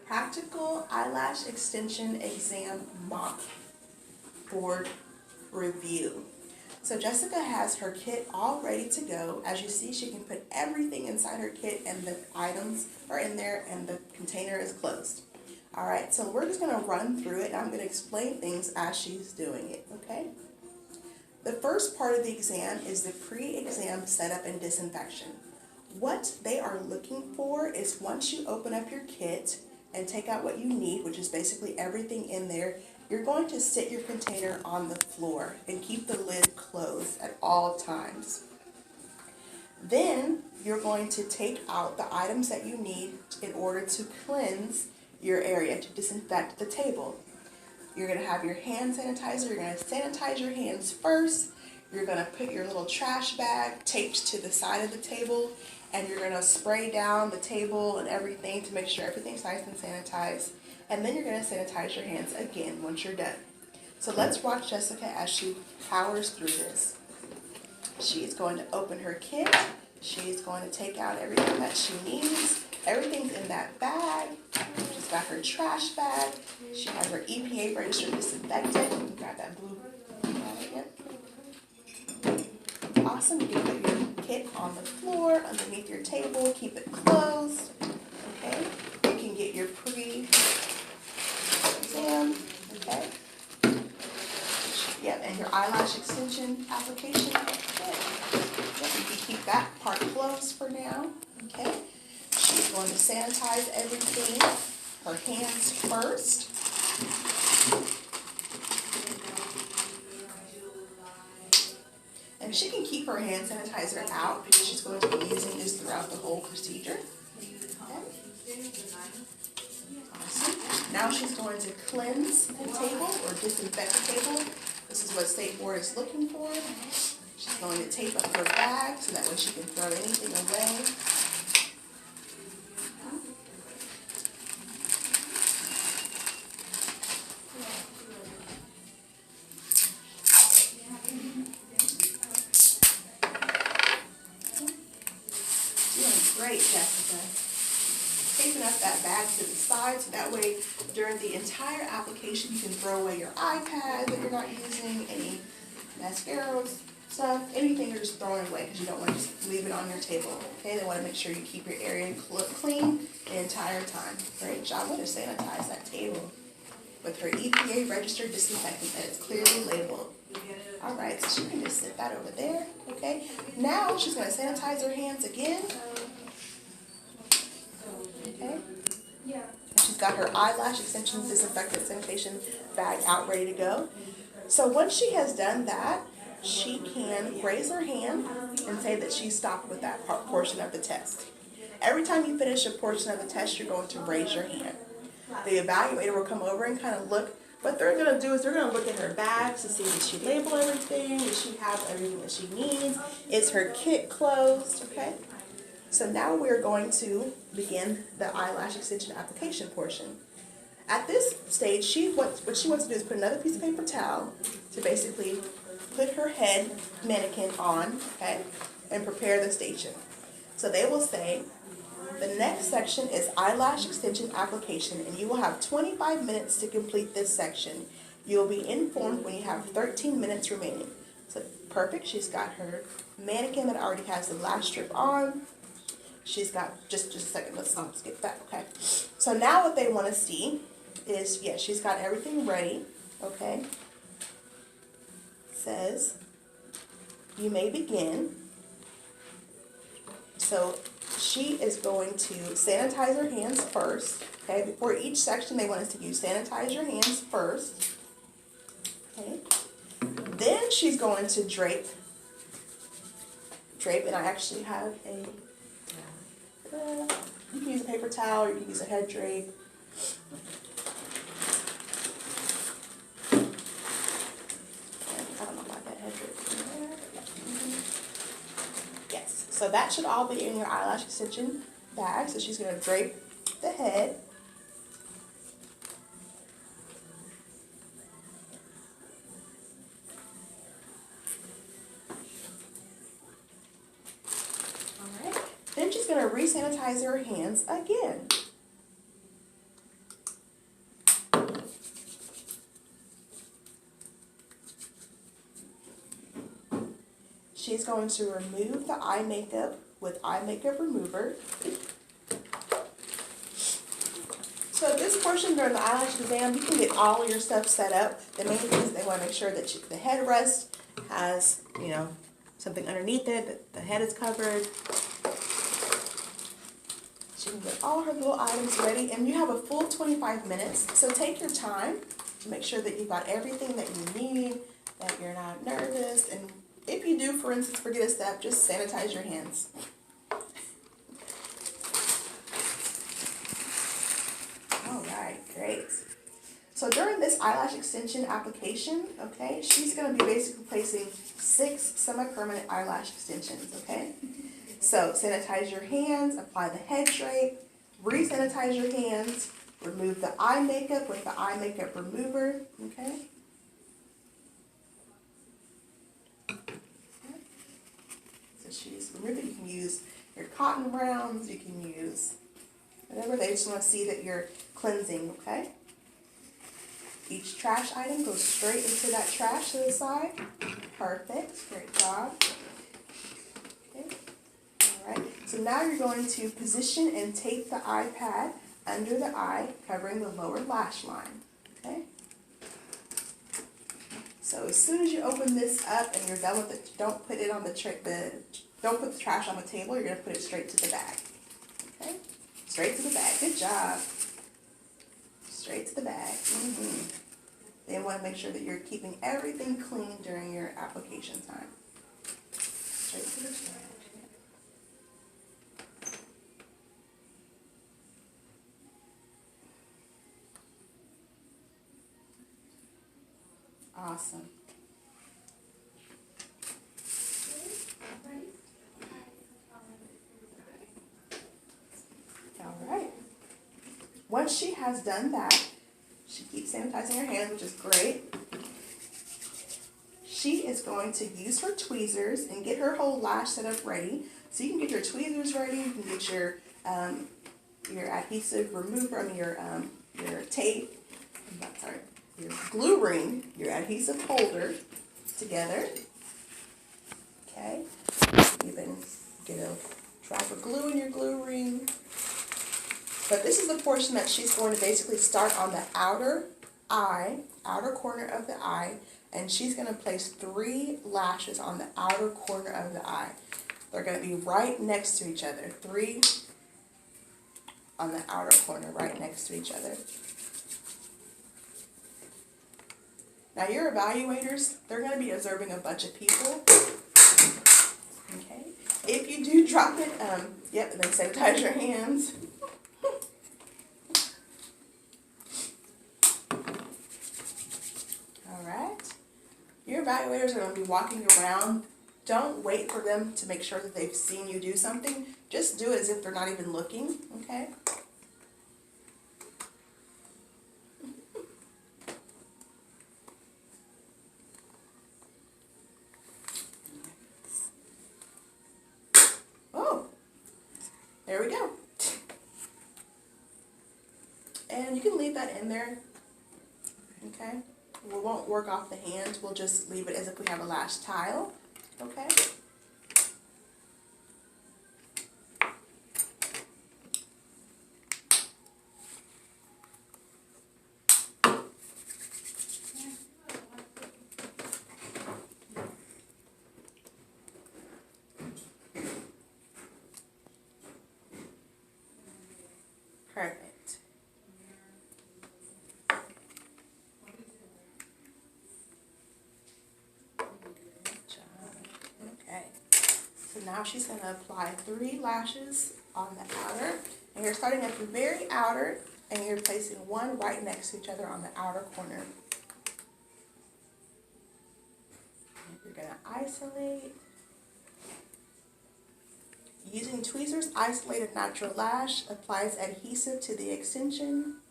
Practical Eyelash Extension Exam Mock Board Review. So Jessica has her kit all ready to go. As you see, she can put everything inside her kit and the items are in there and the container is closed. Alright, so we're just going to run through it and I'm going to explain things as she's doing it, okay? The first part of the exam is the pre-exam setup and disinfection. What they are looking for is once you open up your kit and take out what you need, which is basically everything in there, you're going to sit your container on the floor and keep the lid closed at all times. Then you're going to take out the items that you need in order to cleanse your area, to disinfect the table. You're going to have your hand sanitizer. You're going to sanitize your hands first. You're going to put your little trash bag taped to the side of the table, and you're going to spray down the table and everything to make sure everything's nice and sanitized. And then you're going to sanitize your hands again once you're done. So let's watch Jessica as she powers through this. She's going to open her kit. She's going to take out everything that she needs. Everything's in that bag. She's got her trash bag. She has her EPA registered disinfectant. Grab that blue again. Awesome. You can put your kit on the floor, underneath your table. Keep it closed. Okay. You can get your pre-exam. Okay. Yep, and your eyelash extension application. Okay. Yep, you can keep that part closed for now. Okay. She's going to sanitize everything, her hands first. And she can keep her hand sanitizer out because she's going to be using this throughout the whole procedure. Okay. Awesome. Now she's going to cleanse the table or disinfect the table. This is what State Board is looking for. She's going to tape up her bag so that way she can throw anything away. Great, Jessica. Taping up that bag to the side so that way during the entire application you can throw away your iPad that you're not using, any mascara stuff, anything you're just throwing away because you don't want to just leave it on your table. Okay, they want to make sure you keep your area clean the entire time. Great job. I'm going to sanitize that table with her EPA registered disinfectant and it's clearly labeled. Alright, so she can just sit that over there. Okay, now she's going to sanitize her hands again. Okay. Yeah. She's got her eyelash extension disinfectant sanitation bag out ready to go. So once she has done that, she can raise her hand and say that she stopped with that portion of the test. Every time you finish a portion of the test, you're going to raise your hand. The evaluator will come over and kind of look. What they're going to do is they're going to look at her bags to see did she label everything, does she have everything that she needs, is her kit closed, okay? So now we're going to begin the eyelash extension application portion. At this stage, what she wants to do is put another piece of paper towel to basically put her head mannequin on, okay, and prepare the station. So they will say, the next section is eyelash extension application, and you will have 25 minutes to complete this section. You will be informed when you have 13 minutes remaining. So perfect. She's got her mannequin that already has the lash strip on. She's got, just a second, let's skip that, okay. So now what they want to see is, yes, she's got everything ready, okay. Says, you may begin. So she is going to sanitize her hands first, okay. Before each section, they want us to use sanitize your hands first, okay. Then she's going to drape, and I actually have a, you can use a paper towel or you can use a head drape. I don't know about that head drape. Yes, so that should all be in your eyelash extension bag. So she's going to drape the head. Then she's going to re-sanitize her hands again. she's going to remove the eye makeup with eye makeup remover. So at this portion during the eyelash exam, you can get all your stuff set up. The main thing is they want to make sure that the headrest has, you know, something underneath it, that the head is covered. She can get all her little items ready, and you have a full 25 minutes. So take your time to make sure that you've got everything that you need, that you're not nervous, and if you do, for instance, forget a step, just sanitize your hands. All right, great. So during this eyelash extension application, okay, she's going to be basically placing 6 semi-permanent eyelash extensions, okay? So sanitize your hands, apply the head drape, re-sanitize your hands, remove the eye makeup with the eye makeup remover, okay? So she's removed it. You can use your cotton rounds, you can use whatever. They just want to see that you're cleansing, okay? Each trash item goes straight into that trash to the side. Perfect. Great job. Okay. All right. So now you're going to position and tape the eye pad under the eye, covering the lower lash line. Okay. So as soon as you open this up and you're done with it, don't put it on don't put the trash on the table. You're going to put it straight to the bag. Okay. Straight to the bag. Good job. Straight to the bag. Then want to make sure that you're keeping everything clean during your application time. Straight to the bag. Awesome. All right. Once she has done that, she keeps sanitizing her hands, which is great. She is going to use her tweezers and get her whole lash setup ready. So you can get your tweezers ready. You can get your adhesive remover. Your tape. Your glue ring, your adhesive holder together. Okay. You can get a drop of glue in your glue ring. But this is the portion that she's going to basically start on the outer corner of the eye, and she's going to place 3 lashes on the outer corner of the eye. They're going to be right next to each other. 3 on the outer corner, right next to each other. Now your evaluators, they're going to be observing a bunch of people. Okay. If you do drop it, and then sanitize your hands. Your evaluators are going to be walking around. Don't wait for them to make sure that they've seen you do something. Just do it as if they're not even looking, okay? Oh, there we go. And you can leave that in there, okay? We won't work off the hands. We'll just leave it as if we have a lash tile. Okay? Perfect. So now she's going to apply 3 lashes on the outer, and you're starting at the very outer, and you're placing 1 right next to each other on the outer corner. You're going to isolate. Using tweezers, isolate a natural lash, applies adhesive to the extension.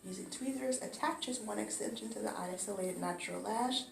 Using tweezers, attaches 1 extension to the isolated natural lash.